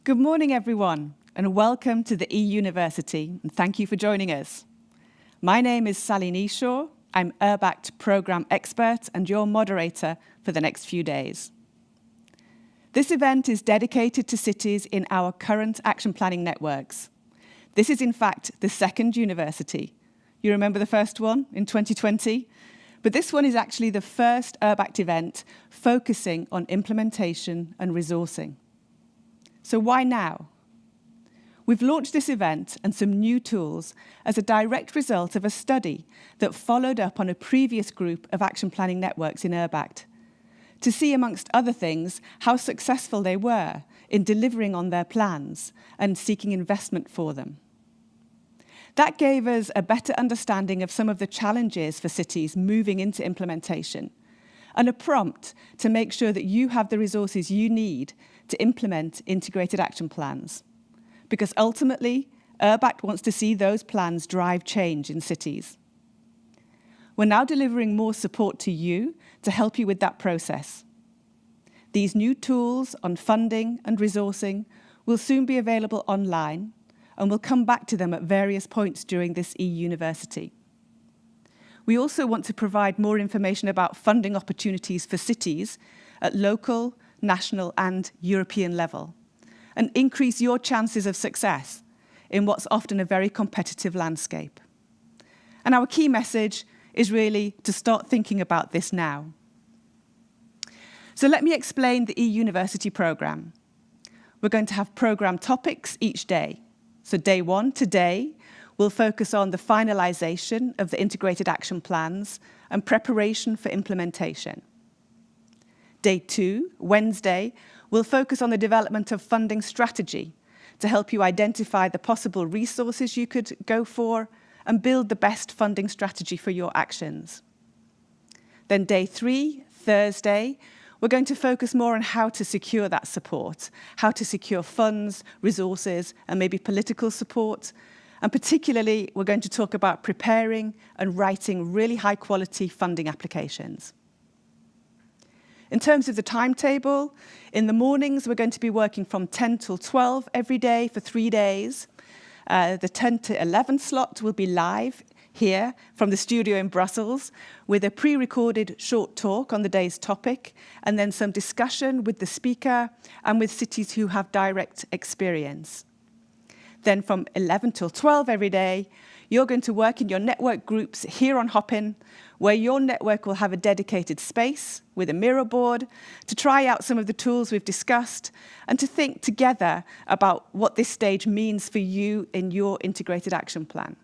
Good morning, everyone, and welcome to the eUniversity, and thank you for joining us. My name is Sally Kneeshaw. I'm URBACT Programme Expert and your moderator for the next few days. This event is dedicated to cities in our current action planning networks. This is, in fact, the second university. You remember the first one in 2020? But this one is actually the first URBACT event focusing on implementation and resourcing. So why now? We've launched this event and some new tools as a direct result of a study that followed up on a previous group of action planning networks in URBACT to see, amongst other things, how successful they were in delivering on their plans and seeking investment for them. That gave us a better understanding of some of the challenges for cities moving into implementation and a prompt to make sure that you have the resources you need to implement integrated action plans. Because ultimately, URBACT wants to see those plans drive change in cities. We're now delivering more support to you to help you with that process. These new tools on funding and resourcing will soon be available online, and we'll come back to them at various points during this eUniversity. We also want to provide more information about funding opportunities for cities at local, national and European level, and increase your chances of success in what's often a very competitive landscape. And our key message is really to start thinking about this now. So let me explain the eUniversity programme. We're going to have programme topics each day. So day one, today, we'll focus on the finalisation of the integrated action plans and preparation for implementation. Day two, Wednesday, we'll focus on the development of funding strategy to help you identify the possible resources you could go for and build the best funding strategy for your actions. Then day three, Thursday, we're going to focus more on how to secure that support, how to secure funds, resources, and maybe political support. And particularly, we're going to talk about preparing and writing really high-quality funding applications. In terms of the timetable, in the mornings, we're going to be working from 10 till 12 every day for 3 days. The 10 to 11 slot will be live here from the studio in Brussels with a pre-recorded short talk on the day's topic and then some discussion with the speaker and with cities who have direct experience. Then from 11 till 12 every day, you're going to work in your network groups here on Hopin, where your network will have a dedicated space with a mirror board to try out some of the tools we've discussed and to think together about what this stage means for you in your integrated action plan.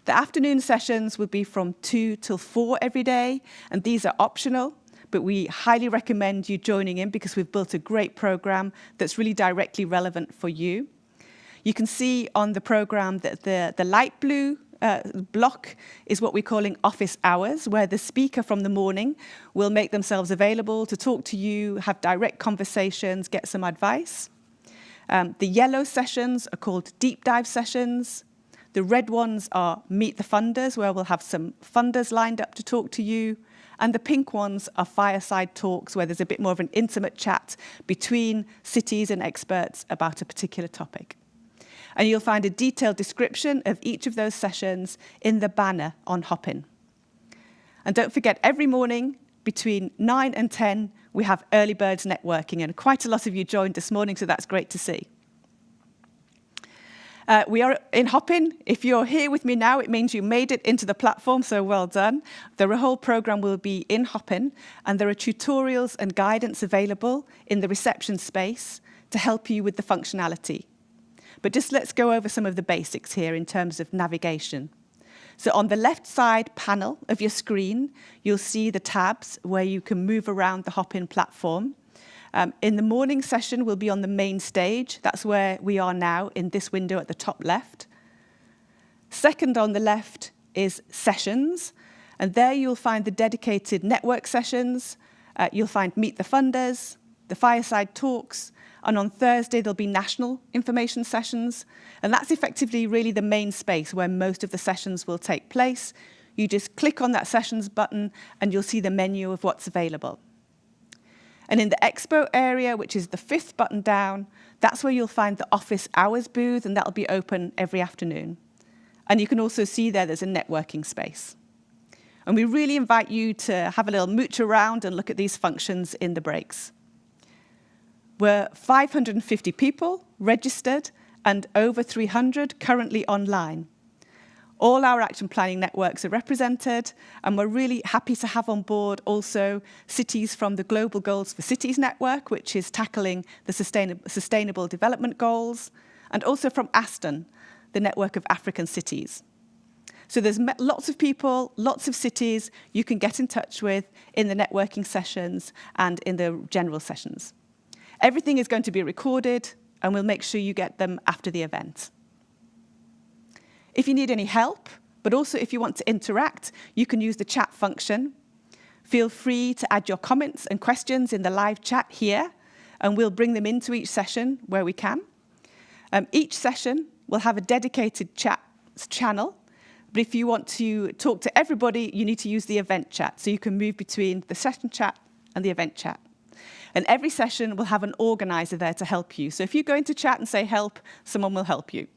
The afternoon sessions will be from 2 till 4 every day, and these are optional, but we highly recommend you joining in because we've built a great program that's really directly relevant for you. You can see on the programme that the light blue block is what we're calling office hours, where the speaker from the morning will make themselves available to talk to you, have direct conversations, get some advice. The yellow sessions are called deep dive sessions. The red ones are meet the funders, where we'll have some funders lined up to talk to you. And the pink ones are fireside talks, where there's a bit more of an intimate chat between cities and experts about a particular topic. And you'll find a detailed description of each of those sessions in the banner on Hopin. And don't forget, every morning between 9 and 10, we have early birds networking, and quite a lot of you joined this morning, so that's great to see. We are in Hopin. If you're here with me now, it means you made it into the platform, so well done. The whole programme will be in Hopin, and there are tutorials and guidance available in the reception space to help you with the functionality. But just let's go over some of the basics here in terms of navigation. So on the left side panel of your screen, you'll see the tabs where you can move around the Hopin platform. In the morning session, we'll be on the main stage. That's where we are now in this window at the top left. Second on the left is sessions. And there you'll find the dedicated network sessions. You'll find meet the funders, the fireside talks, and on Thursday, there'll be national information sessions. And that's effectively really the main space where most of the sessions will take place. You just click on that sessions button and you'll see the menu of what's available. And in the expo area, which is the 5th button down, that's where you'll find the office hours booth, and that'll be open every afternoon. And you can also see there's a networking space. And we really invite you to have a little mooch around and look at these functions in the breaks. We're 550 people registered and over 300 currently online. All our action planning networks are represented, and we're really happy to have on board also cities from the Global Goals for Cities Network, which is tackling the sustainable development goals, and also from Aston, the network of African cities. So there's lots of people, lots of cities you can get in touch with in the networking sessions and in the general sessions. Everything is going to be recorded, and we'll make sure you get them after the event. If you need any help, but also if you want to interact, you can use the chat function. Feel free to add your comments and questions in the live chat here, and we'll bring them into each session where we can. Each session will have a dedicated chat channel, but if you want to talk to everybody, you need to use the event chat, so you can move between the session chat and the event chat. And every session will have an organizer there to help you. So if you go into chat and say help, someone will help you.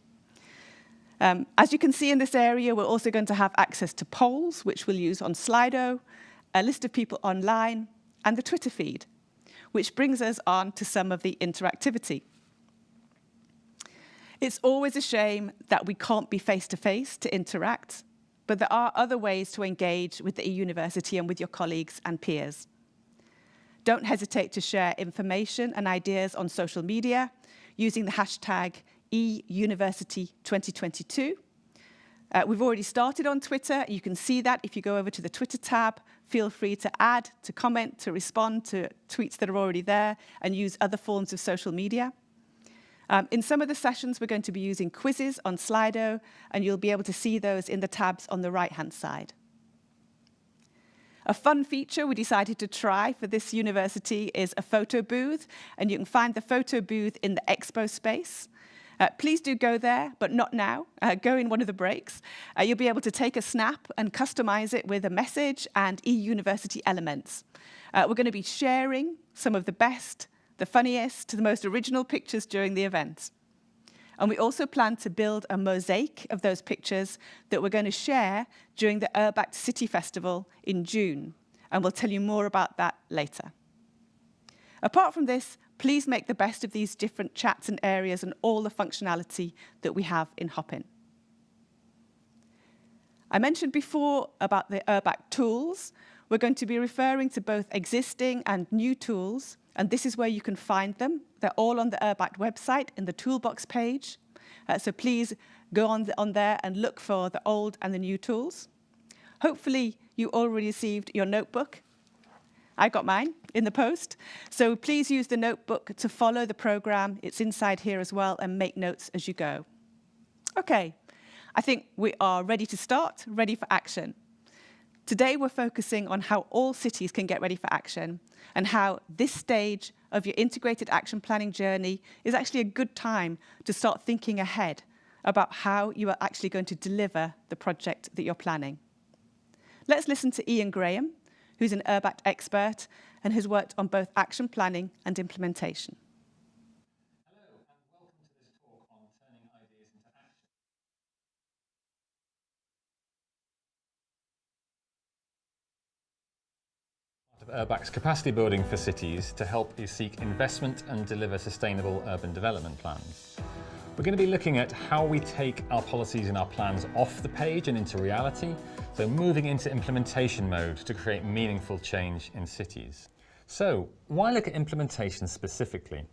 As you can see in this area, we're also going to have access to polls, which we'll use on Slido, a list of people online, and the Twitter feed, which brings us on to some of the interactivity. It's always a shame that we can't be face-to-face to interact, but there are other ways to engage with the eUniversity and with your colleagues and peers. Don't hesitate to share information and ideas on social media using the hashtag eUniversity2022. We've already started on Twitter. You can see that if you go over to the Twitter tab. Feel free to add, to comment, to respond to tweets that are already there, and use other forms of social media. In some of the sessions, we're going to be using quizzes on Slido, and you'll be able to see those in the tabs on the right-hand side. A fun feature we decided to try for this university is a photo booth, and you can find the photo booth in the expo space. Please do go there, but not now. Go in one of the breaks. You'll be able to take a snap and customize it with a message and eUniversity elements. We're going to be sharing some of the best, the funniest, the most original pictures during the event. And we also plan to build a mosaic of those pictures that we're going to share during the URBACT City Festival in June. And we'll tell you more about that later. Apart from this, please make the best of these different chats and areas and all the functionality that we have in Hopin. I mentioned before about the URBACT tools. We're going to be referring to both existing and new tools, and this is where you can find them. They're all on the URBACT website in the toolbox page. So please go on there and look for the old and the new tools. Hopefully, you already received your notebook. I got mine in the post. So please use the notebook to follow the program. It's inside here as well, and make notes as you go. Okay, I think we are ready to start, ready for action. Today, we're focusing on how all cities can get ready for action and how this stage of your integrated action planning journey is actually a good time to start thinking ahead about how you are actually going to deliver the project that you're planning. Let's listen to Ian Graham, who's an URBACT expert and has worked on both action planning and implementation. Hello, and welcome to this talk on turning ideas into action. Part of URBACT's capacity building for cities to help you seek investment and deliver sustainable urban development plans. We're going to be looking at how we take our policies and our plans off the page and into reality, so moving into implementation mode to create meaningful change in cities. So, why look at implementation specifically?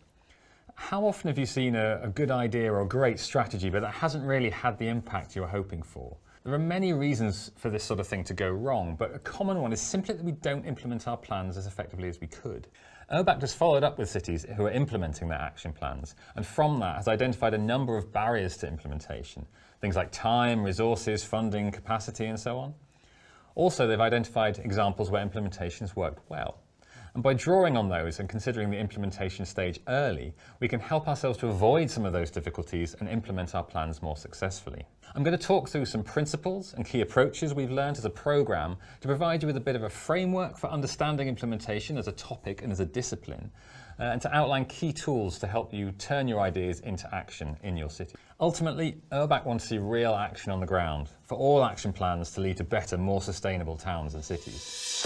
How often have you seen a good idea or a great strategy, but that hasn't really had the impact you were hoping for? There are many reasons for this sort of thing to go wrong, but a common one is simply that we don't implement our plans as effectively as we could. URBACT has followed up with cities who are implementing their action plans, and from that has identified a number of barriers to implementation, things like time, resources, funding, capacity, and so on. Also, they've identified examples where implementation has worked well. And by drawing on those and considering the implementation stage early, we can help ourselves to avoid some of those difficulties and implement our plans more successfully. I'm going to talk through some principles and key approaches we've learned as a programme to provide you with a bit of a framework for understanding implementation as a topic and as a discipline, and to outline key tools to help you turn your ideas into action in your city. Ultimately, URBACT wants to see real action on the ground for all action plans to lead to better, more sustainable towns and cities.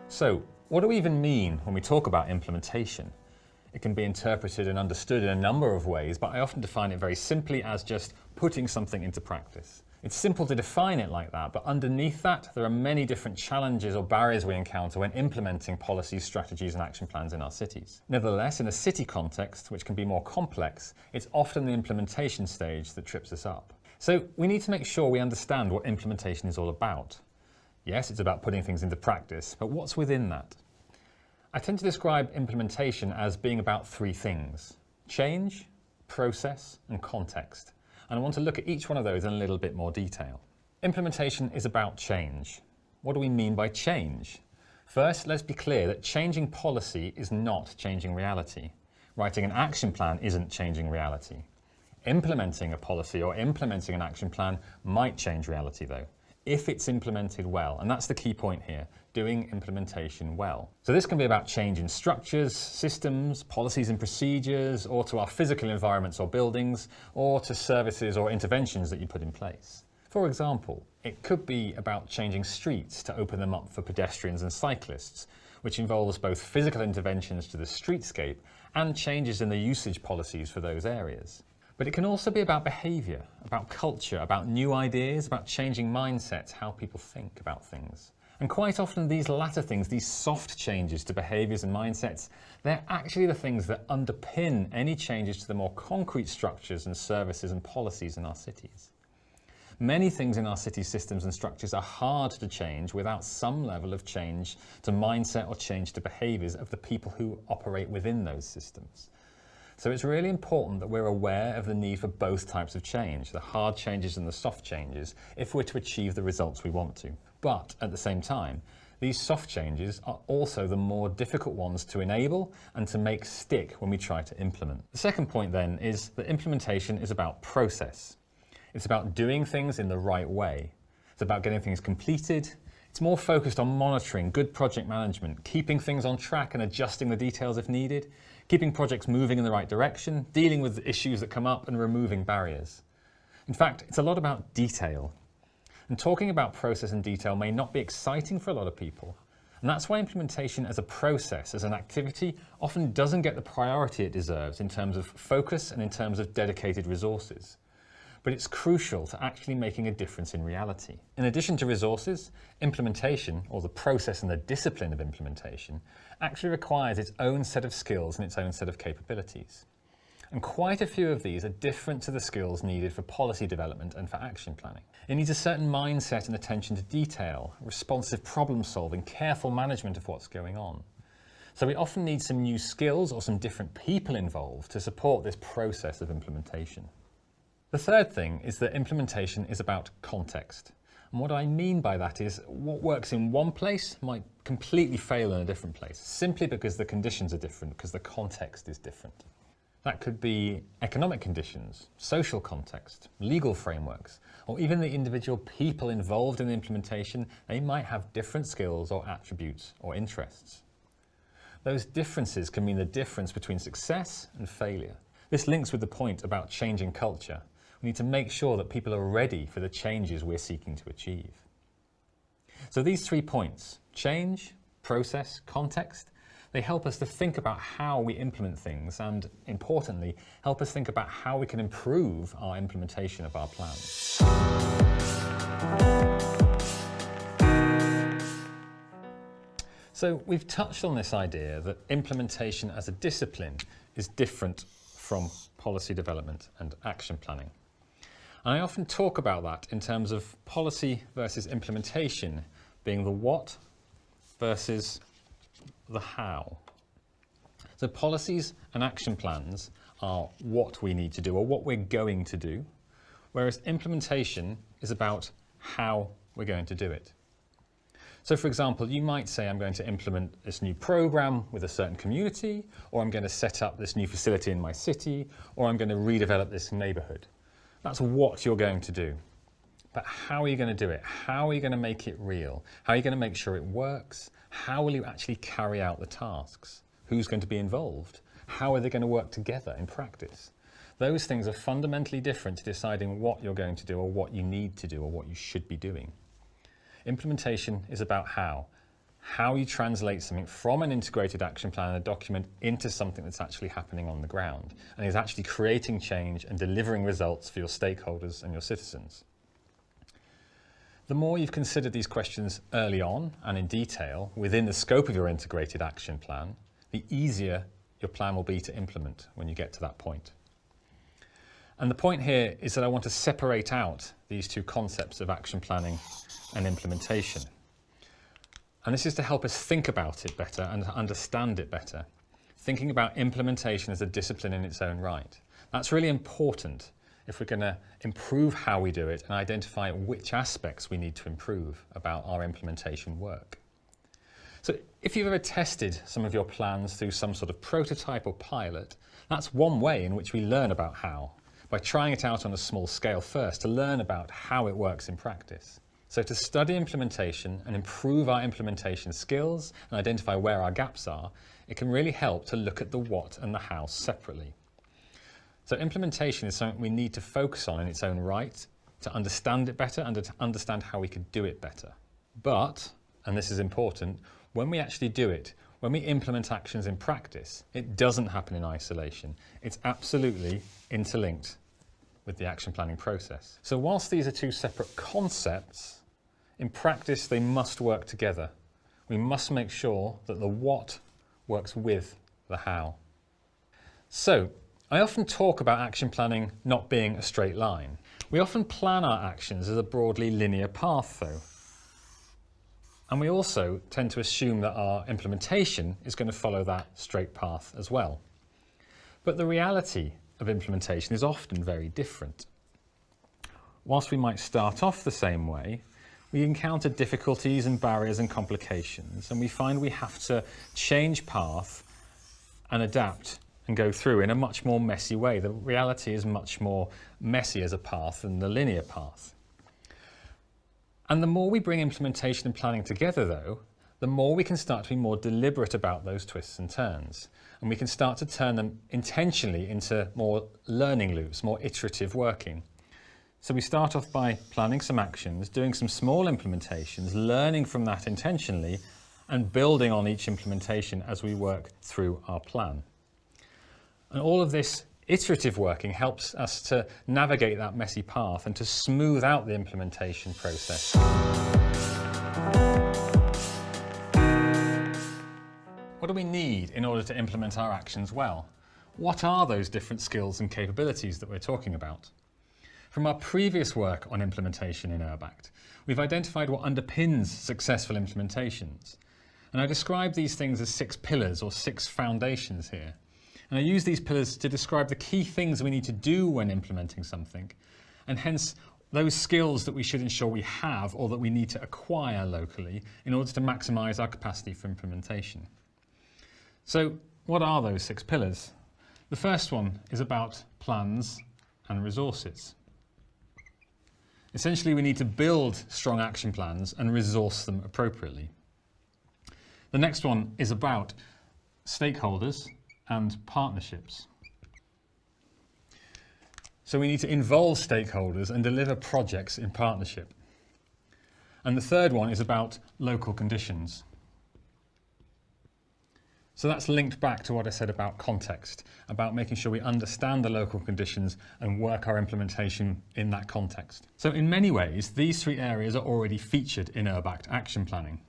So, what do we even mean when we talk about implementation? It can be interpreted and understood in a number of ways, but I often define it very simply as just putting something into practice. It's simple to define it like that, but underneath that, there are many different challenges or barriers we encounter when implementing policies, strategies, and action plans in our cities. Nevertheless, in a city context, which can be more complex, it's often the implementation stage that trips us up. So we need to make sure we understand what implementation is all about. Yes, it's about putting things into practice, but what's within that? I tend to describe implementation as being about three things: change, process, and context. And I want to look at each one of those in a little bit more detail. Implementation is about change. What do we mean by change? First, let's be clear that changing policy is not changing reality. Writing an action plan isn't changing reality. Implementing a policy or implementing an action plan might change reality though, if it's implemented well. And that's the key point here, doing implementation well. So this can be about change in structures, systems, policies and procedures, or to our physical environments or buildings, or to services or interventions that you put in place. For example, it could be about changing streets to open them up for pedestrians and cyclists, which involves both physical interventions to the streetscape and changes in the usage policies for those areas. But it can also be about behaviour, about culture, about new ideas, about changing mindsets, how people think about things. And quite often these latter things, these soft changes to behaviours and mindsets, they're actually the things that underpin any changes to the more concrete structures and services and policies in our cities. Many things in our city systems and structures are hard to change without some level of change to mindset or change to behaviours of the people who operate within those systems. So it's really important that we're aware of the need for both types of change, the hard changes and the soft changes, if we're to achieve the results we want to. But at the same time, these soft changes are also the more difficult ones to enable and to make stick when we try to implement. The second point then is that implementation is about process. It's about doing things in the right way. It's about getting things completed. It's more focused on monitoring, good project management, keeping things on track and adjusting the details if needed, keeping projects moving in the right direction, dealing with issues that come up and removing barriers. In fact, it's a lot about detail. And talking about process and detail may not be exciting for a lot of people. And that's why implementation as a process, as an activity, often doesn't get the priority it deserves in terms of focus and in terms of dedicated resources. But it's crucial to actually making a difference in reality. In addition to resources, implementation, or the process and the discipline of implementation, actually requires its own set of skills and its own set of capabilities. And quite a few of these are different to the skills needed for policy development and for action planning. It needs a certain mindset and attention to detail, responsive problem solving, careful management of what's going on. So we often need some new skills or some different people involved to support this process of implementation. The third thing is that implementation is about context. And what I mean by that is what works in one place might completely fail in a different place, simply because the conditions are different, because the context is different. That could be economic conditions, social context, legal frameworks, or even the individual people involved in the implementation. They might have different skills or attributes or interests. Those differences can mean the difference between success and failure. This links with the point about changing culture. We need to make sure that people are ready for the changes we're seeking to achieve. So these 3 points, change, process, context, they help us to think about how we implement things and, importantly, help us think about how we can improve our implementation of our plans. So we've touched on this idea that implementation as a discipline is different from policy development and action planning. And I often talk about that in terms of policy versus implementation being the what versus the how. So policies and action plans are what we need to do or what we're going to do, whereas implementation is about how we're going to do it. So for example, you might say I'm going to implement this new program with a certain community, or I'm going to set up this new facility in my city, or I'm going to redevelop this neighbourhood. That's what you're going to do. But how are you going to do it? How are you going to make it real? How are you going to make sure it works? How will you actually carry out the tasks? Who's going to be involved? How are they going to work together in practice? Those things are fundamentally different to deciding what you're going to do or what you need to do or what you should be doing. Implementation is about how you translate something from an integrated action plan and a document into something that's actually happening on the ground and is actually creating change and delivering results for your stakeholders and your citizens. The more you've considered these questions early on and in detail within the scope of your integrated action plan, the easier your plan will be to implement when you get to that point. And the point here is that I want to separate out these two concepts of action planning and implementation. And this is to help us think about it better and understand it better. Thinking about implementation as a discipline in its own right. That's really important if we're going to improve how we do it and identify which aspects we need to improve about our implementation work. So if you've ever tested some of your plans through some sort of prototype or pilot, that's one way in which we learn about how, by trying it out on a small scale first to learn about how it works in practice. So to study implementation and improve our implementation skills and identify where our gaps are, it can really help to look at the what and the how separately. So implementation is something we need to focus on in its own right, to understand it better and to understand how we could do it better. But, and this is important, when we actually do it, when we implement actions in practice, it doesn't happen in isolation. It's absolutely interlinked with the action planning process. So whilst these are two separate concepts, in practice they must work together. We must make sure that the what works with the how. So I often talk about action planning not being a straight line. We often plan our actions as a broadly linear path though. And we also tend to assume that our implementation is going to follow that straight path as well. But the reality of implementation is often very different. Whilst we might start off the same way, we encounter difficulties and barriers and complications, and we find we have to change path and adapt and go through in a much more messy way. The reality is much more messy as a path than the linear path. And the more we bring implementation and planning together though, the more we can start to be more deliberate about those twists and turns. And we can start to turn them intentionally into more learning loops, more iterative working. So we start off by planning some actions, doing some small implementations, learning from that intentionally, and building on each implementation as we work through our plan. And all of this iterative working helps us to navigate that messy path and to smooth out the implementation process. What do we need in order to implement our actions well? What are those different skills and capabilities that we're talking about? From our previous work on implementation in URBACT, we've identified what underpins successful implementations. And I describe these things as 6 pillars or 6 foundations here. And I use these pillars to describe the key things we need to do when implementing something, and hence those skills that we should ensure we have or that we need to acquire locally in order to maximise our capacity for implementation. So what are those 6 pillars? The first one is about plans and resources. Essentially, we need to build strong action plans and resource them appropriately. The next one is about stakeholders and partnerships. So we need to involve stakeholders and deliver projects in partnership. And the third one is about local conditions. So that's linked back to what I said about context, about making sure we understand the local conditions and work our implementation in that context. So in many ways, these 3 areas are already featured in URBACT action planning.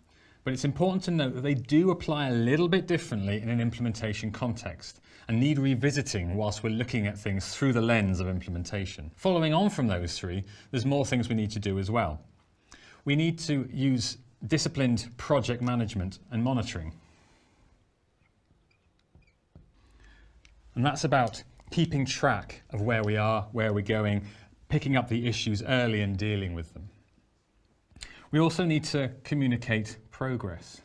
But it's important to note that they do apply a little bit differently in an implementation context and need revisiting whilst we're looking at things through the lens of implementation. Following on from those 3, there's more things we need to do as well. We need to use disciplined project management and monitoring. And that's about keeping track of where we are, where we're going, picking up the issues early and dealing with them. We also need to communicate progress.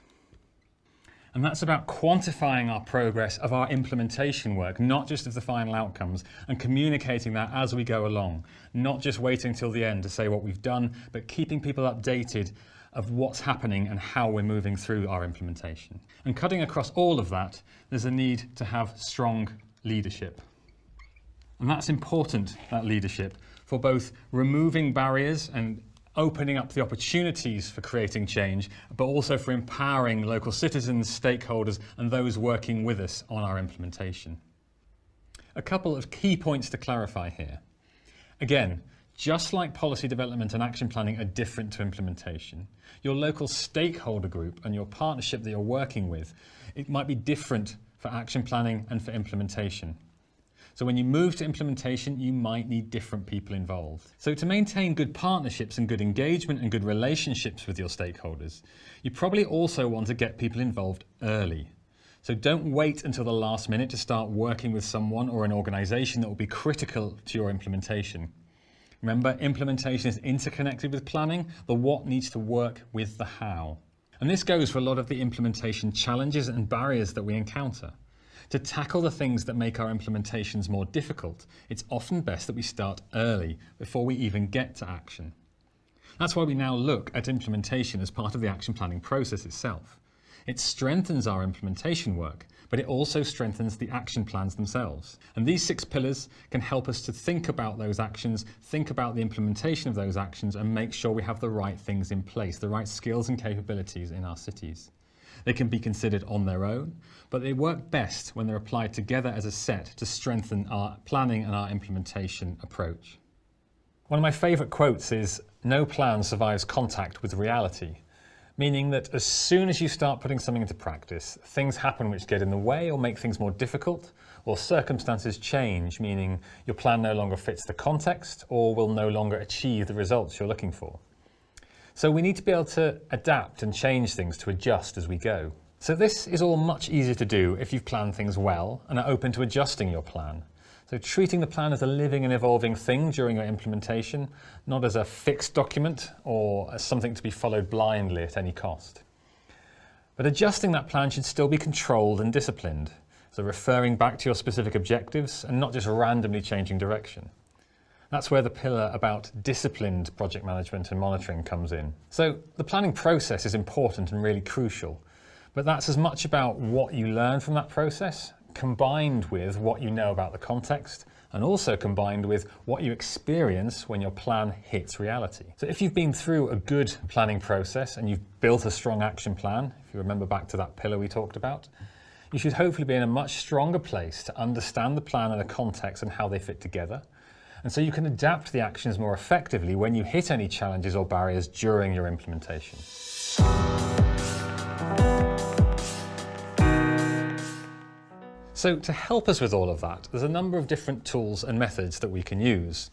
And that's about quantifying our progress of our implementation work, not just of the final outcomes, and communicating that as we go along, not just waiting till the end to say what we've done, but keeping people updated of what's happening and how we're moving through our implementation. And cutting across all of that, there's a need to have strong leadership. And that's important, that leadership, for both removing barriers and opening up the opportunities for creating change, but also for empowering local citizens, stakeholders, and those working with us on our implementation. A couple of key points to clarify here. Again, just like policy development and action planning are different to implementation, your local stakeholder group and your partnership that you're working with, it might be different for action planning and for implementation. So when you move to implementation, you might need different people involved. So to maintain good partnerships and good engagement and good relationships with your stakeholders, you probably also want to get people involved early. So don't wait until the last minute to start working with someone or an organisation that will be critical to your implementation. Remember, implementation is interconnected with planning. The what needs to work with the how. And this goes for a lot of the implementation challenges and barriers that we encounter. To tackle the things that make our implementations more difficult, it's often best that we start early before we even get to action. That's why we now look at implementation as part of the action planning process itself. It strengthens our implementation work, but it also strengthens the action plans themselves. And these 6 pillars can help us to think about those actions, think about the implementation of those actions, and make sure we have the right things in place, the right skills and capabilities in our cities. They can be considered on their own, but they work best when they're applied together as a set to strengthen our planning and our implementation approach. One of my favourite quotes is, "No plan survives contact with reality," meaning that as soon as you start putting something into practice, things happen which get in the way or make things more difficult, or circumstances change, meaning your plan no longer fits the context or will no longer achieve the results you're looking for. So we need to be able to adapt and change things to adjust as we go. So this is all much easier to do if you've planned things well and are open to adjusting your plan. So treating the plan as a living and evolving thing during your implementation, not as a fixed document or as something to be followed blindly at any cost. But adjusting that plan should still be controlled and disciplined. So referring back to your specific objectives and not just randomly changing direction. That's where the pillar about disciplined project management and monitoring comes in. So the planning process is important and really crucial, but that's as much about what you learn from that process, combined with what you know about the context, and also combined with what you experience when your plan hits reality. So if you've been through a good planning process and you've built a strong action plan, if you remember back to that pillar we talked about, you should hopefully be in a much stronger place to understand the plan and the context and how they fit together. And so you can adapt the actions more effectively when you hit any challenges or barriers during your implementation. So to help us with all of that, there's a number of different tools and methods that we can use.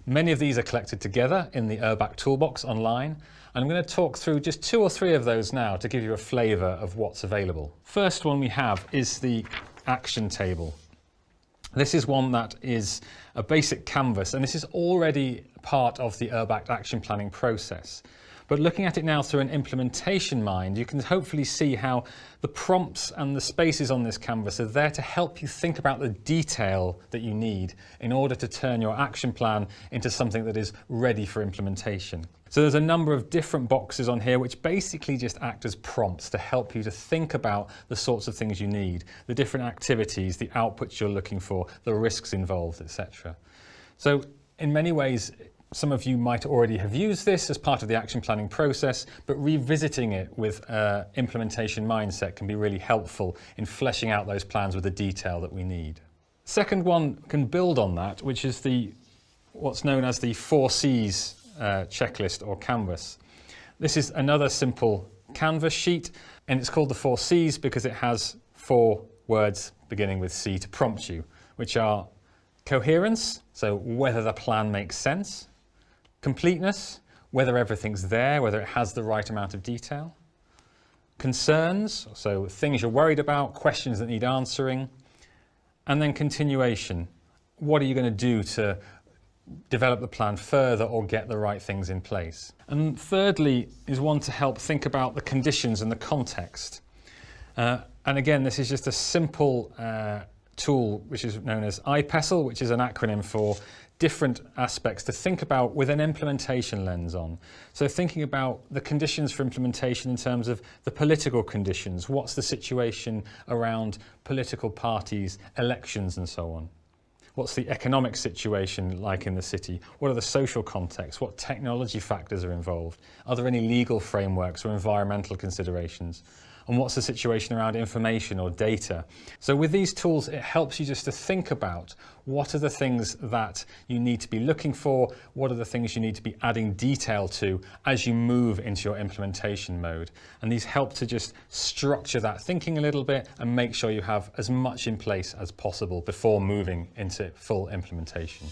Many of these are collected together in the URBACT toolbox online, and I'm going to talk through just 2 or 3 of those now to give you a flavour of what's available. First one we have is the action table. This is one that is a basic canvas, and this is already part of the URBACT action planning process. But looking at it now through an implementation mind, you can hopefully see how the prompts and the spaces on this canvas are there to help you think about the detail that you need in order to turn your action plan into something that is ready for implementation. So there's a number of different boxes on here which basically just act as prompts to help you to think about the sorts of things you need, the different activities, the outputs you're looking for, the risks involved, etc. So in many ways, some of you might already have used this as part of the action planning process, but revisiting it with implementation mindset can be really helpful in fleshing out those plans with the detail that we need. Second one can build on that, which is what's known as the 4 C's checklist or canvas. This is another simple canvas sheet, and it's called the 4 C's because it has 4 words beginning with C to prompt you, which are coherence, so whether the plan makes sense; completeness, whether everything's there, whether it has the right amount of detail; concerns, so things you're worried about, questions that need answering; and then continuation. What are you going to do to develop the plan further or get the right things in place. And thirdly is one to help think about the conditions and the context. And again, this is just a simple tool which is known as IPESL, which is an acronym for different aspects to think about with an implementation lens on. So thinking about the conditions for implementation in terms of the political conditions, what's the situation around political parties, elections and so on. What's the economic situation like in the city? What are the social contexts? What technology factors are involved? Are there any legal frameworks or environmental considerations? And what's the situation around information or data? So with these tools, it helps you just to think about what are the things that you need to be looking for, what are the things you need to be adding detail to as you move into your implementation mode. And these help to just structure that thinking a little bit and make sure you have as much in place as possible before moving into full implementation.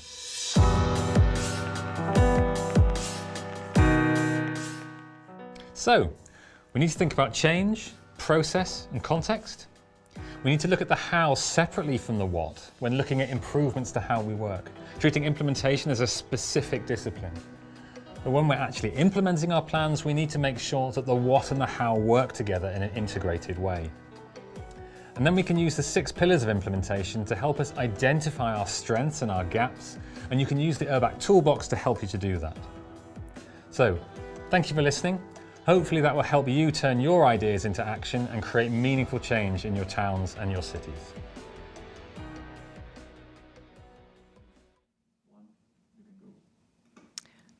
So, we need to think about change, process and context. We need to look at the how separately from the what when looking at improvements to how we work, treating implementation as a specific discipline. But when we're actually implementing our plans, we need to make sure that the what and the how work together in an integrated way. And then we can use the 6 pillars of implementation to help us identify our strengths and our gaps, and you can use the URBACT toolbox to help you to do that. So, thank you for listening. Hopefully that will help you turn your ideas into action and create meaningful change in your towns and your cities.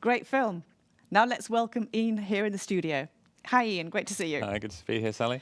Great film. Now let's welcome Ian here in the studio. Hi Ian, great to see you. Hi, good to be here, Sally.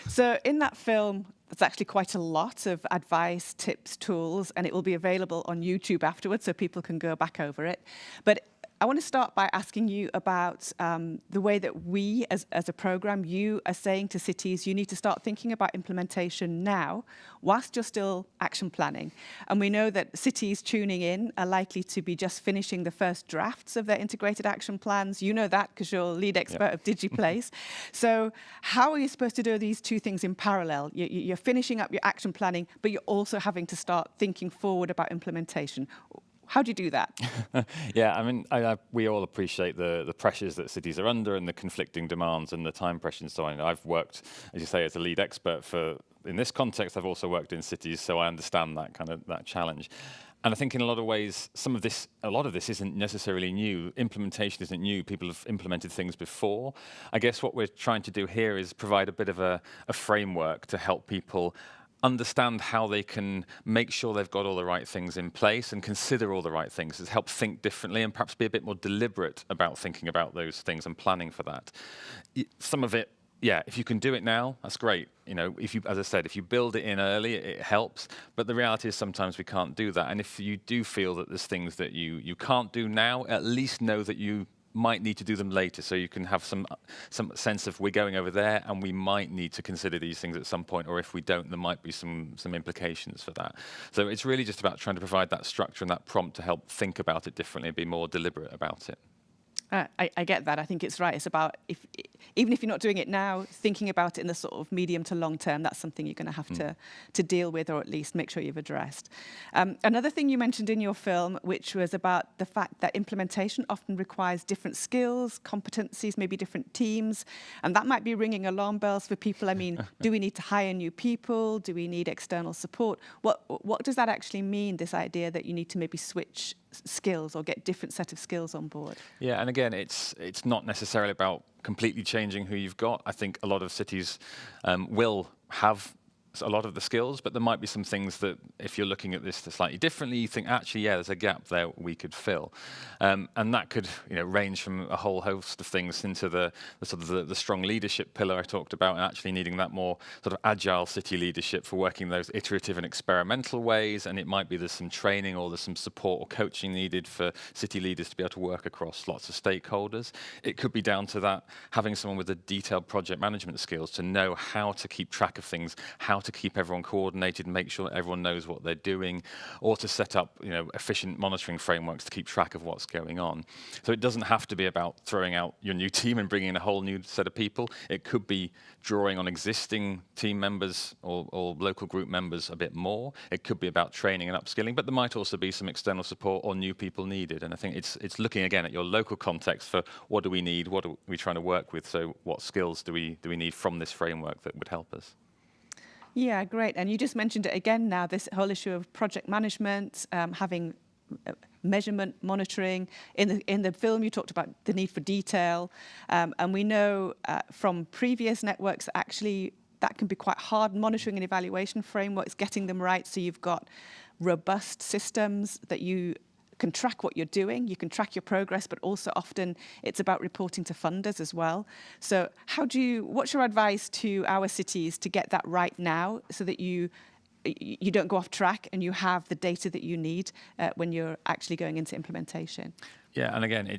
So in that film, there's actually quite a lot of advice, tips, tools, and it will be available on YouTube afterwards so people can go back over it. But I want to start by asking you about the way that we, as a programme, you are saying to cities, you need to start thinking about implementation now, whilst you're still action planning. And we know that cities tuning in are likely to be just finishing the first drafts of their integrated action plans. You know that because you're lead expert of DigiPlace. So how are you supposed to do these two things in parallel? You're finishing up your action planning, but you're also having to start thinking forward about implementation. How do you do that? Yeah, I mean, we all appreciate the pressures that cities are under and the conflicting demands and the time pressure and so on. I've worked, as you say, as a lead expert in this context. I've also worked in cities, so I understand that challenge. And I think in a lot of ways, a lot of this isn't necessarily new. Implementation isn't new. People have implemented things before. I guess what we're trying to do here is provide a bit of a framework to help people understand how they can make sure they've got all the right things in place and consider all the right things. It's help think differently and perhaps be a bit more deliberate about thinking about those things and planning for that. Some of it, yeah, if you can do it now, that's great. You know, as I said, if you build it in early, it helps. But the reality is sometimes we can't do that. And if you do feel that there's things that you can't do now, at least know that you might need to do them later, so you can have some sense of we're going over there and we might need to consider these things at some point, or if we don't, there might be some implications for that. So it's really just about trying to provide that structure and that prompt to help think about it differently and be more deliberate about it. I get that. I think it's right. It's about, even if you're not doing it now, thinking about it in the sort of medium to long term, that's something you're going to have to deal with, or at least make sure you've addressed. Another thing you mentioned in your film, which was about the fact that implementation often requires different skills, competencies, maybe different teams, and that might be ringing alarm bells for people. I mean, do we need to hire new people? Do we need external support? What does that actually mean, this idea that you need to maybe switch skills or get different set of skills on board? Yeah, and again, it's not necessarily about completely changing who you've got. I think a lot of cities will have a lot of the skills, but there might be some things that if you're looking at this slightly differently, you think actually, yeah, there's a gap there we could fill, and that could range from a whole host of things into the sort of the strong leadership pillar I talked about, and actually needing that more sort of agile city leadership for working those iterative and experimental ways. And it might be there's some training or there's some support or coaching needed for city leaders to be able to work across lots of stakeholders. It could be down to that having someone with the detailed project management skills to know how to keep track of things, how to to keep everyone coordinated and make sure that everyone knows what they're doing, or to set up efficient monitoring frameworks to keep track of what's going on. So it doesn't have to be about throwing out your new team and bringing in a whole new set of people. It could be drawing on existing team members or local group members a bit more. It could be about training and upskilling, but there might also be some external support or new people needed. And I think it's looking again at your local context for what do we need, what are we trying to work with, so what skills do we need from this framework that would help us. Yeah, great. And you just mentioned it again now, this whole issue of project management, having measurement, monitoring. In the film, you talked about the need for detail. And we know from previous networks that actually that can be quite hard, monitoring and evaluation frameworks, getting them right. So you've got robust systems that you can track what you're doing, you can track your progress, but also often it's about reporting to funders as well. So what's your advice to our cities to get that right now so that you don't go off track and you have the data that you need when you're actually going into implementation? Yeah, and again,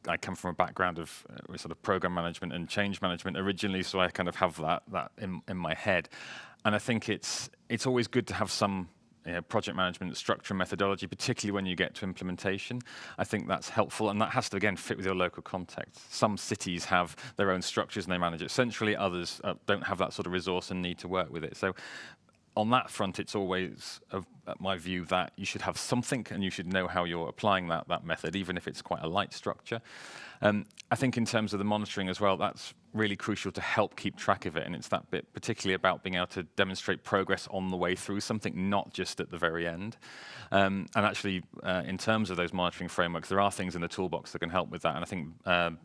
I come from a background of sort of program management and change management originally, so I kind of have that in my head. And I think it's always good to have some project management structure and methodology, particularly when you get to implementation. I think that's helpful, and that has to, again, fit with your local context. Some cities have their own structures and they manage it centrally, others don't have that sort of resource and need to work with it. So on that front, it's always, my view, that you should have something and you should know how you're applying that method, even if it's quite a light structure. I think in terms of the monitoring as well, that's really crucial to help keep track of it, and it's that bit particularly about being able to demonstrate progress on the way through something, not just at the very end. And actually, in terms of those monitoring frameworks, there are things in the toolbox that can help with that, and I think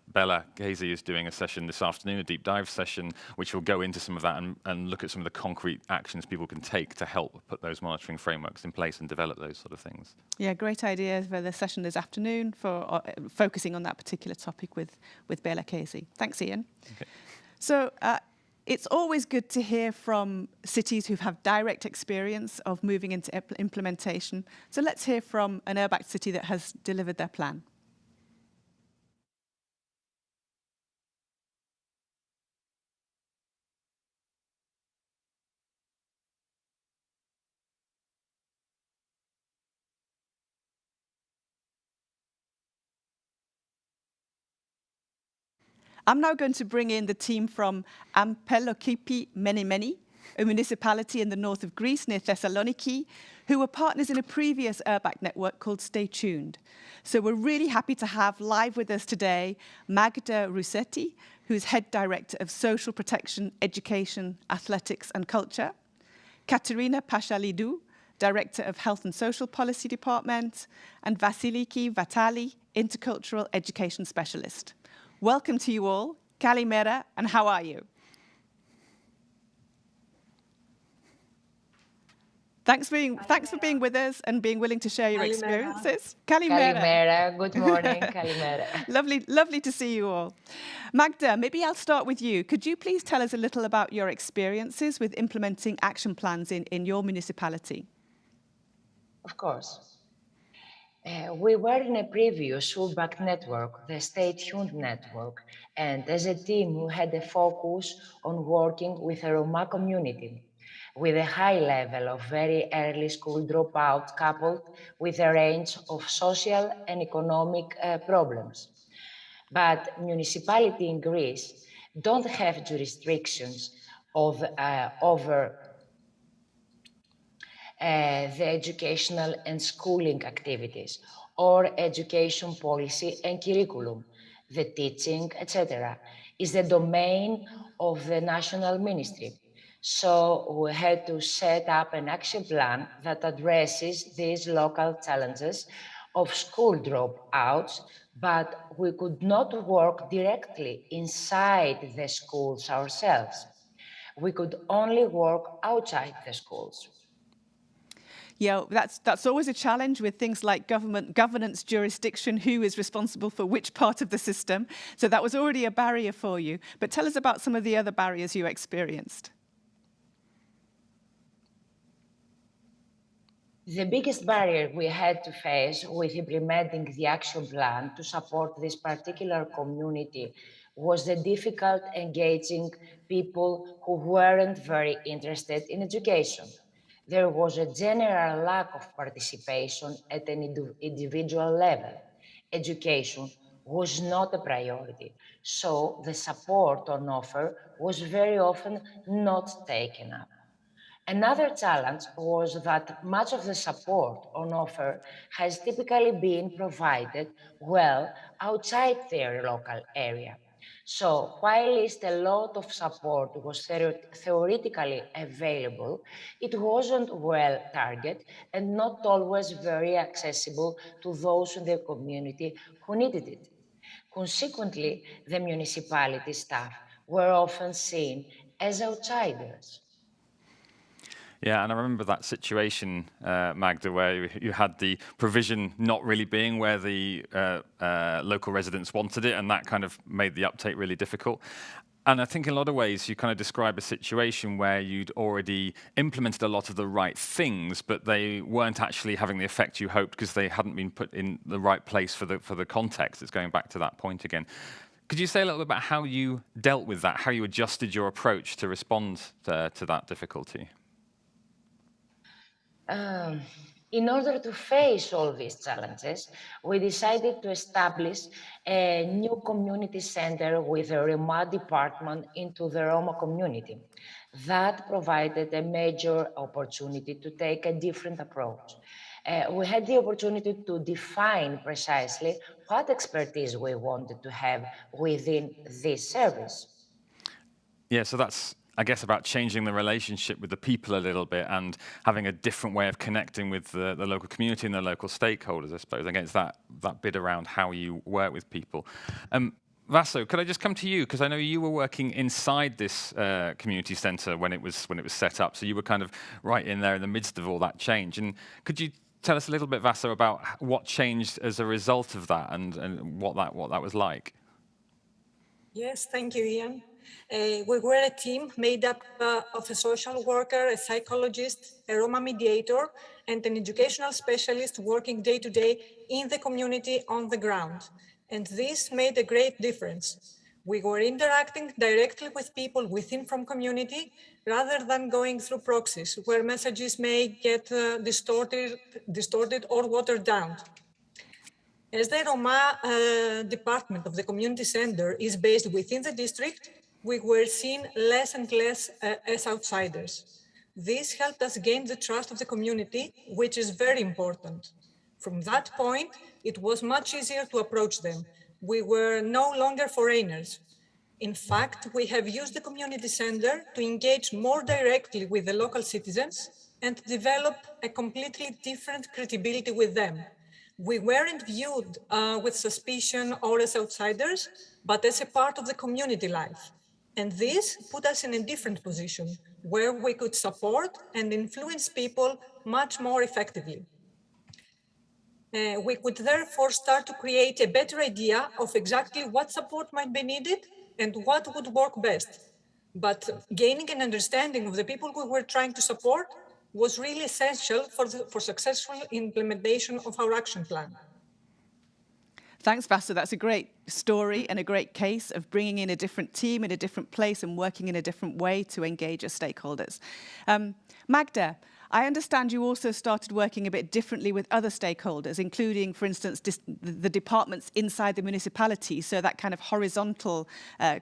Bella Casey is doing a session this afternoon, a deep dive session, which will go into some of that and look at some of the concrete actions people can take to help put those monitoring frameworks in place and develop those sort of things. Yeah, great idea for the session this afternoon for focusing on that particular topic with Bella Casey. Thanks, Ian. Okay. So it's always good to hear from cities who have direct experience of moving into implementation. So let's hear from an URBACT city that has delivered their plan. I'm now going to bring in the team from Ampelokipi Menemeni, a municipality in the north of Greece near Thessaloniki, who were partners in a previous URBACT network called Stay Tuned. So we're really happy to have live with us today Magda Roussetti, who's Head Director of Social Protection, Education, Athletics and Culture, Katerina Pashalidou, Director of Health and Social Policy Department, and Vasiliki Vatali, Intercultural Education Specialist. Welcome to you all. Kalimera, and how are you? Thanks for being with us and being willing to share your experiences. Kalimera. Kalimera. Good morning. Kalimera. Lovely to see you all. Magda, maybe I'll start with you. Could you please tell us a little about your experiences with implementing action plans in your municipality? Of course. We were in a previous URBACT network, the Stay Tuned network, and as a team we had a focus on working with the Roma community, with a high level of very early school dropout coupled with a range of social and economic problems. But municipalities in Greece don't have jurisdictions over the educational and schooling activities, or education policy and curriculum, the teaching, etc., is the domain of the national ministry. So we had to set up an action plan that addresses these local challenges of school dropouts, but we could not work directly inside the schools ourselves. We could only work outside the schools. Yeah, that's always a challenge with things like governance jurisdiction, who is responsible for which part of the system. So that was already a barrier for you. But tell us about some of the other barriers you experienced. The biggest barrier we had to face with implementing the action plan to support this particular community was the difficult engaging people who weren't very interested in education. There was a general lack of participation at an individual level. Education was not a priority, so the support on offer was very often not taken up. Another challenge was that much of the support on offer has typically been provided well outside their local area. So, whilst a lot of support was theoretically available, it wasn't well targeted and not always very accessible to those in the community who needed it. Consequently, the municipality staff were often seen as outsiders. Yeah, and I remember that situation, Magda, where you had the provision not really being where the local residents wanted it, and that kind of made the uptake really difficult. And I think in a lot of ways you kind of describe a situation where you'd already implemented a lot of the right things, but they weren't actually having the effect you hoped because they hadn't been put in the right place for the context. It's going back to that point again. Could you say a little bit about how you dealt with that, how you adjusted your approach to respond to that difficulty? In order to face all these challenges, we decided to establish a new community center with a Roma department into the Roma community. That provided a major opportunity to take a different approach. We had the opportunity to define precisely what expertise we wanted to have within this service. Yeah, so that's, I guess, about changing the relationship with the people a little bit and having a different way of connecting with the local community and the local stakeholders, I suppose. Again, it's that bit around how you work with people. Vaso, could I just come to you? Because I know you were working inside this community centre when it was set up, so you were kind of right in there in the midst of all that change. And could you tell us a little bit, Vaso, about what changed as a result of that and what that was like? Yes, thank you, Ian. We were a team made up of a social worker, a psychologist, a Roma mediator, and an educational specialist working day to day in the community on the ground. And this made a great difference. We were interacting directly with people within from community rather than going through proxies where messages may get distorted or watered down. As the Roma department of the community center is based within the district, we were seen less and less as outsiders. This helped us gain the trust of the community, which is very important. From that point, it was much easier to approach them. We were no longer foreigners. In fact, we have used the community center to engage more directly with the local citizens and develop a completely different credibility with them. We weren't viewed with suspicion or as outsiders, but as a part of the community life. And this put us in a different position where we could support and influence people much more effectively. We could therefore start to create a better idea of exactly what support might be needed and what would work best. But gaining an understanding of the people we were trying to support was really essential for successful implementation of our action plan. Thanks, Vaso. That's a great story and a great case of bringing in a different team in a different place and working in a different way to engage your stakeholders. Magda, I understand you also started working a bit differently with other stakeholders, including, for instance, the departments inside the municipality, so that kind of horizontal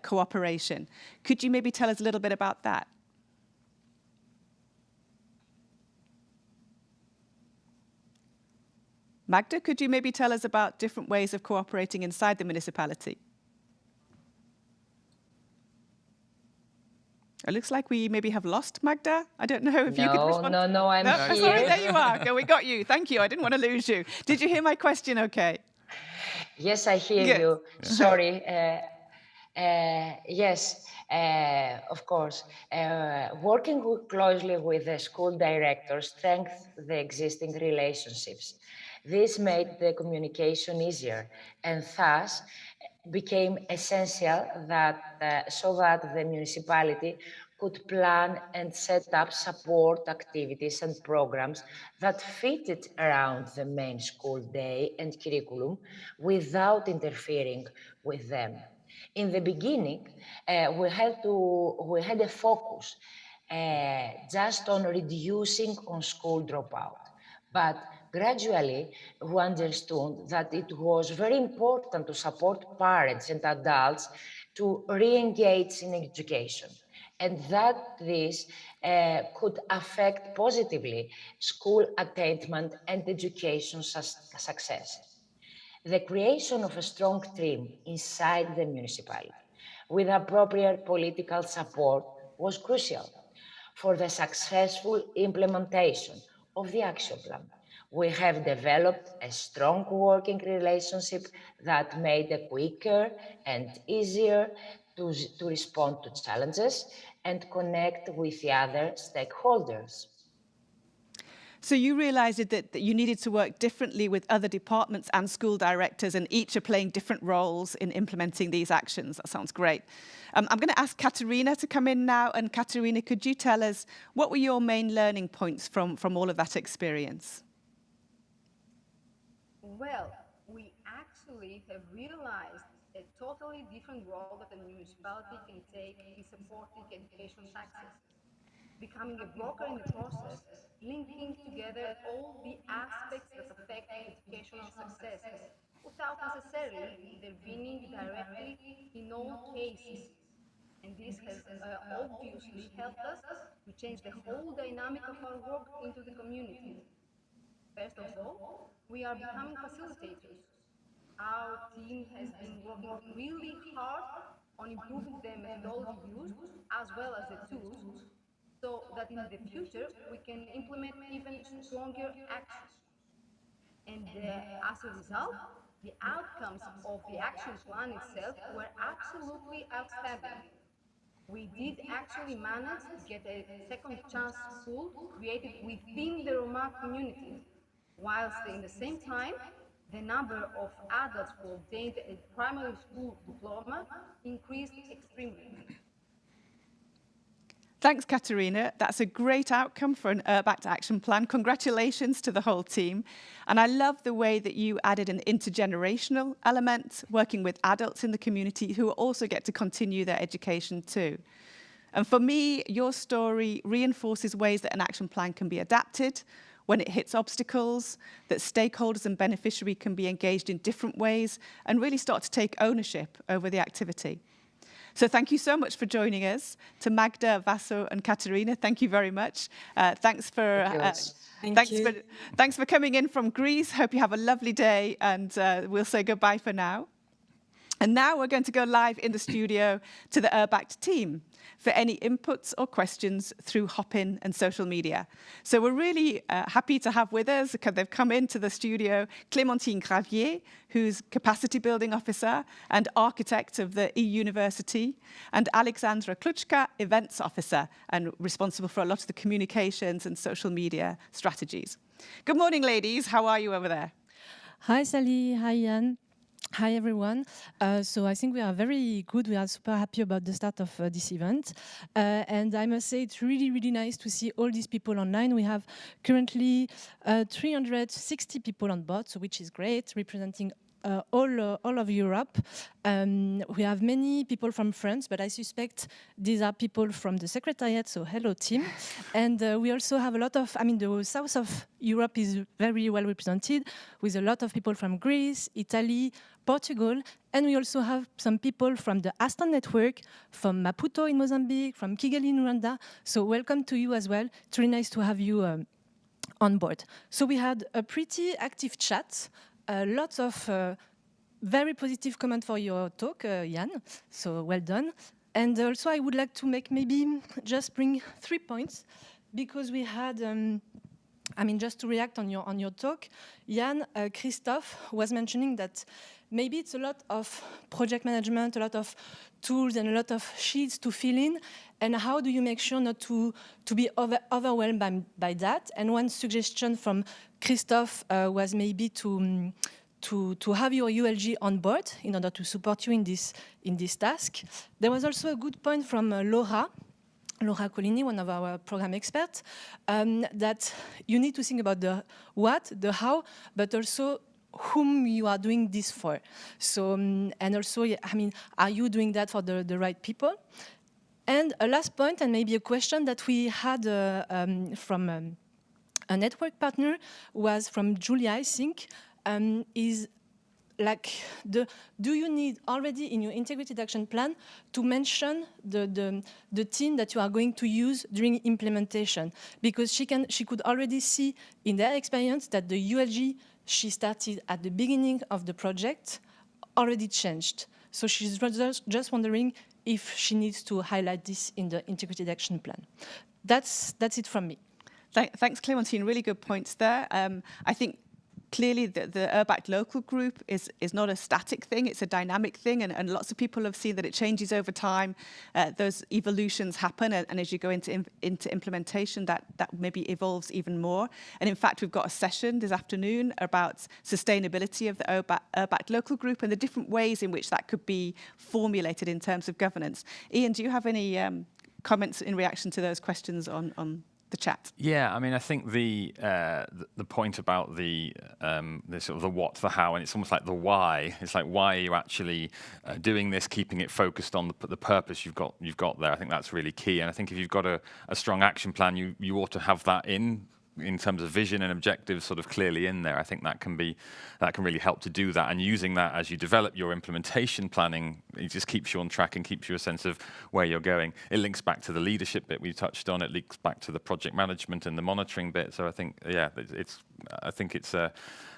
cooperation. Could you maybe tell us a little bit about that? Magda, could you maybe tell us about different ways of cooperating inside the municipality? It looks like we maybe have lost Magda. I don't know if you could respond. No, I'm here. Sorry, there you are. Okay, we got you. Thank you. I didn't want to lose you. Did you hear my question okay? Yes, I hear Good. you. Sorry. Yes, of course. Working closely with the school director strengthens the existing relationships. This made the communication easier and thus became essential so that the municipality could plan and set up support activities and programs that fitted around the main school day and curriculum without interfering with them. In the beginning, we had a focus just on reducing on school dropout. But gradually, we understood that it was very important to support parents and adults to re-engage in education, and that this could affect positively school attainment and education success. The creation of a strong team inside the municipality with appropriate political support was crucial for the successful implementation of the action plan. We have developed a strong working relationship that made it quicker and easier to respond to challenges and connect with the other stakeholders. So you realised that you needed to work differently with other departments and school directors, and each are playing different roles in implementing these actions. That sounds great. I'm going to ask Katerina to come in now. And Katerina, could you tell us what were your main learning points from all of that experience? Well, we actually have realized a totally different role that a municipality can take in supporting education success, becoming a broker in the process, linking together all the aspects that affect educational success without necessarily intervening directly in all cases. And this has obviously helped us to change the whole dynamic of our work into the community. First of all, we are becoming facilitators. Our team has been working really hard on improving the methodology used as well as the tools, so that in the future we can implement even stronger actions. And as a result, the outcomes of the action plan itself were absolutely outstanding. We did actually manage to get a second chance school created within the Roma community, whilst in the same time, the number of adults who obtained a primary school diploma increased extremely. Thanks, Katerina. That's a great outcome for an URBACT action plan. Congratulations to the whole team. And I love the way that you added an intergenerational element, working with adults in the community who also get to continue their education too. And for me, your story reinforces ways that an action plan can be adapted when it hits obstacles, that stakeholders and beneficiaries can be engaged in different ways and really start to take ownership over the activity. So thank you so much for joining us. To Magda, Vaso and Katerina, thank you very much. Thanks for coming in from Greece. Hope you have a lovely day, and we'll say goodbye for now. And now we're going to go live in the studio to the URBACT team for any inputs or questions through Hopin and social media. So we're really happy to have with us, they've come into the studio, Clémentine Gravier, who's Capacity Building Officer and Architect of the e-University, and Alexandra Kluchka, Events Officer and responsible for a lot of the communications and social media strategies. Good morning, ladies. How are you over there? Hi, Sally. Hi, Jan. Hi, everyone. So I think we are very good. We are super happy about the start of this event. And I must say it's really, really nice to see all these people online. We have currently 360 people on board, so which is great, representing all of Europe. We have many people from France, but I suspect these are people from the Secretariat, so hello team. And we also have a lot of, the south of Europe is very well represented with a lot of people from Greece, Italy, Portugal, and we also have some people from the Aston Network, from Maputo in Mozambique, from Kigali in Rwanda. So welcome to you as well. It's really nice to have you on board. So we had a pretty active chat. Lots of very positive comments for your talk, Jan, so well done. And also I would like to just bring 3 points, because we had, just to react on your talk, Jan, Christophe was mentioning that maybe it's a lot of project management, a lot of tools and a lot of sheets to fill in, and how do you make sure not to be overwhelmed by that? And one suggestion from Christophe was maybe to have your ULG on board in order to support you in this task. There was also a good point from Laura Colini, one of our program experts, that you need to think about the what, the how, but also whom you are doing this for. So, and also, I mean, are you doing that for the right people? And a last point, and maybe a question that we had from a network partner was from Julia, I think, is like, do you need already in your integrated action plan to mention the team that you are going to use during implementation? Because she could already see in their experience that the ULG she started at the beginning of the project already changed. So she's just wondering if she needs to highlight this in the integrated action plan. That's it from me. Thanks, Clémentine. Really good points there. I think clearly the URBACT local group is not a static thing, it's a dynamic thing, and lots of people have seen that it changes over time. Those evolutions happen, and as you go into implementation, that maybe evolves even more. And in fact, we've got a session this afternoon about sustainability of the URBACT local group and the different ways in which that could be formulated in terms of governance. Ian, do you have any comments in reaction to those questions on the chat? Yeah, I mean, I think the point about the sort of the what, the how, and it's almost like the why. It's like, why are you actually doing this? Keeping it focused on the purpose you've got there. I think that's really key. And I think if you've got a strong action plan, you ought to have that in terms of vision and objectives sort of clearly in there. I think that can really help to do that, and using that as you develop your implementation planning, it just keeps you on track and keeps you a sense of where you're going. It links back to the leadership bit we touched on. It links back to the project management and the monitoring bit. So I think, yeah,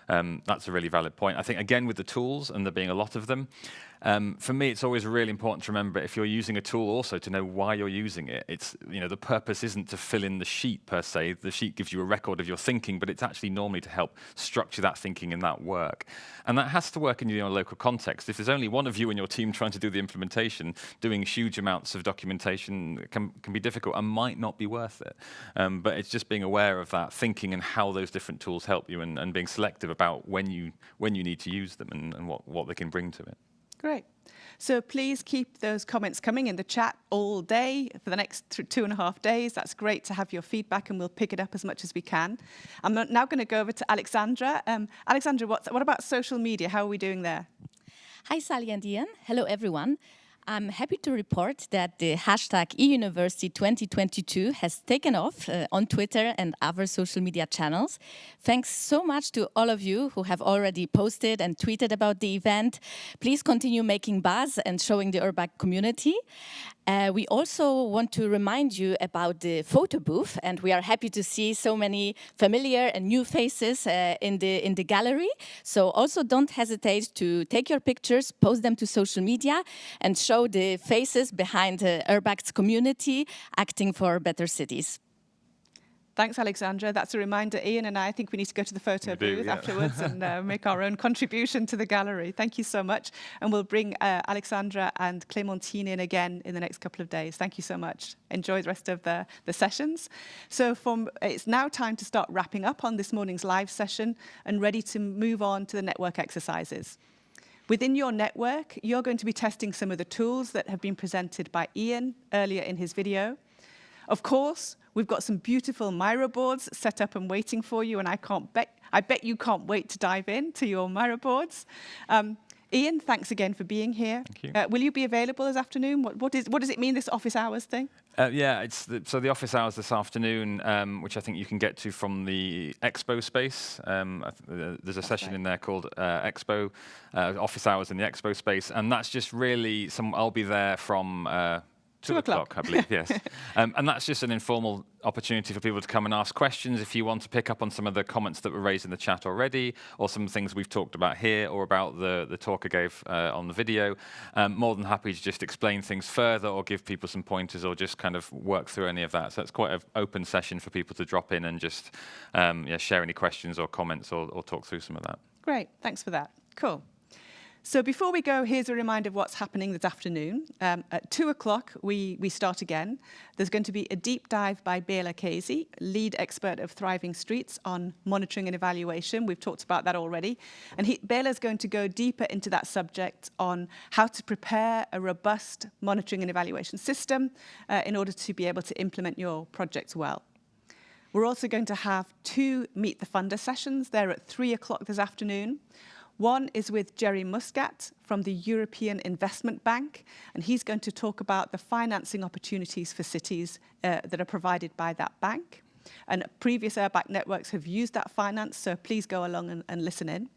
that's a really valid point. I think, again, with the tools and there being a lot of them, for me, it's always really important to remember, if you're using a tool, also to know why you're using it. It's, the purpose isn't to fill in the sheet per se. The sheet gives you a record of your thinking, but it's actually normally to help structure that thinking and that work. And that has to work in your local context. If there's only one of you in your team trying to do the implementation, doing huge amounts of documentation can be difficult and might not be worth it. But it's just being aware of that thinking and how those different tools help you, and being selective about when you need to use them and what they can bring to it. Great. So please keep those comments coming in the chat all day for the next 2.5 days. That's great to have your feedback, and we'll pick it up as much as we can. I'm now going to go over to Alexandra. Alexandra, what about social media? How are we doing there? Hi, Sally and Ian. Hello, everyone. I'm happy to report that the hashtag eUniversity 2022 has taken off on Twitter and other social media channels. Thanks so much to all of you who have already posted and tweeted about the event. Please continue making buzz and showing the URBACT community. We also want to remind you about the photo booth, and we are happy to see so many familiar and new faces in the gallery. So also don't hesitate to take your pictures, post them to social media, and show the faces behind URBACT's community acting for better cities. Thanks, Alexandra. That's a reminder. Ian and I think we need to go to the photo booth afterwards and make our own contribution to the gallery. Thank you so much. And we'll bring Alexandra and Clémentine in again in the next couple of days. Thank you so much. Enjoy the rest of the sessions. So it's now time to start wrapping up on this morning's live session and ready to move on to the network exercises. Within your network, you're going to be testing some of the tools that have been presented by Ian earlier in his video. Of course, we've got some beautiful Miro boards set up and waiting for you, and I bet you can't wait to dive into your Miro boards. Ian, thanks again for being here. Thank you. Will you be available this afternoon? What does it mean, this office hours thing? Yeah, so the office hours this afternoon, which I think you can get to from the expo space. There's a session in there called Expo, office hours in the expo space, and that's just really I'll be there from 2 o'clock, I believe, yes. And that's just an informal opportunity for people to come and ask questions if you want to pick up on some of the comments that were raised in the chat already, or some things we've talked about here, or about the talk I gave on the video. More than happy to just explain things further, or give people some pointers, or just kind of work through any of that. So it's quite an open session for people to drop in and just share any questions or comments, or talk through some of that. Great, thanks for that. Cool. So before we go, here's a reminder of what's happening this afternoon. At 2 o'clock, we start again. There's going to be a deep dive by Bela Casey, lead expert of Thriving Streets, on monitoring and evaluation. We've talked about that already. And Bela's going to go deeper into that subject on how to prepare a robust monitoring and evaluation system in order to be able to implement your projects well. We're also going to have 2 Meet the Funder sessions. They're at 3 o'clock this afternoon. One is with Jerry Muscat from the European Investment Bank, and he's going to talk about the financing opportunities for cities that are provided by that bank. And previous URBACT networks have used that finance, so please go along and listen in.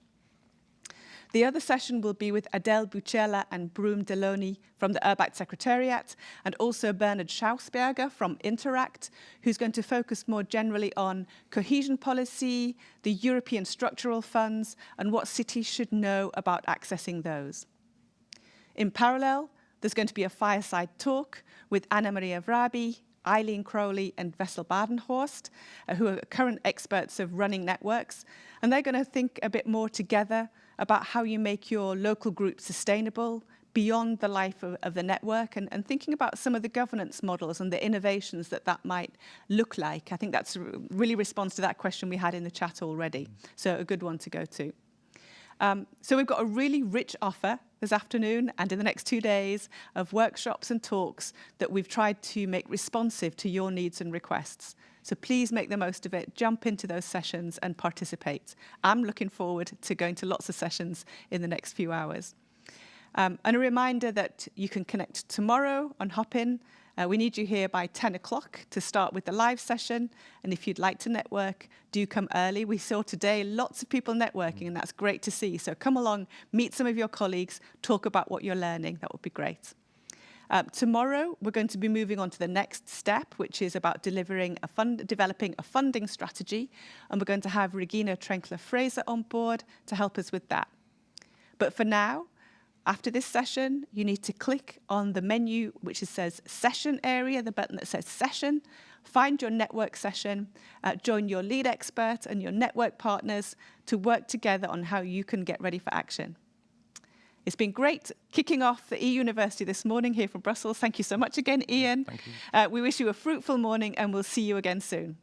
The other session will be with Adele Bucella and Broom Deloney from the URBACT Secretariat, and also Bernard Schausberger from Interact, who's going to focus more generally on cohesion policy, the European structural funds, and what cities should know about accessing those. In parallel, there's going to be a fireside talk with Anna Maria Vrabi, Eileen Crowley and Wessel Badenhorst, who are current experts of running networks, and they're going to think a bit more together about how you make your local group sustainable beyond the life of the network, and thinking about some of the governance models and the innovations that might look like. I think that's really responds to that question we had in the chat already, so a good one to go to. So we've got a really rich offer this afternoon and in the next 2 days of workshops and talks that we've tried to make responsive to your needs and requests. So please make the most of it, jump into those sessions and participate. I'm looking forward to going to lots of sessions in the next few hours. And a reminder that you can connect tomorrow on Hopin. We need you here by 10 o'clock to start with the live session. And if you'd like to network, do come early. We saw today lots of people networking, and that's great to see. So come along, meet some of your colleagues, talk about what you're learning. That would be great. Tomorrow, we're going to be moving on to the next step, which is about developing a funding strategy. And we're going to have Regina Trenkler-Fraser on board to help us with that. But for now, after this session, you need to click on the menu which says Session area, the button that says Session, find your network session, join your lead expert and your network partners to work together on how you can get ready for action. It's been great kicking off the eUniversity this morning here from Brussels. Thank you so much again, Ian. Thank you. We wish you a fruitful morning, and we'll see you again soon.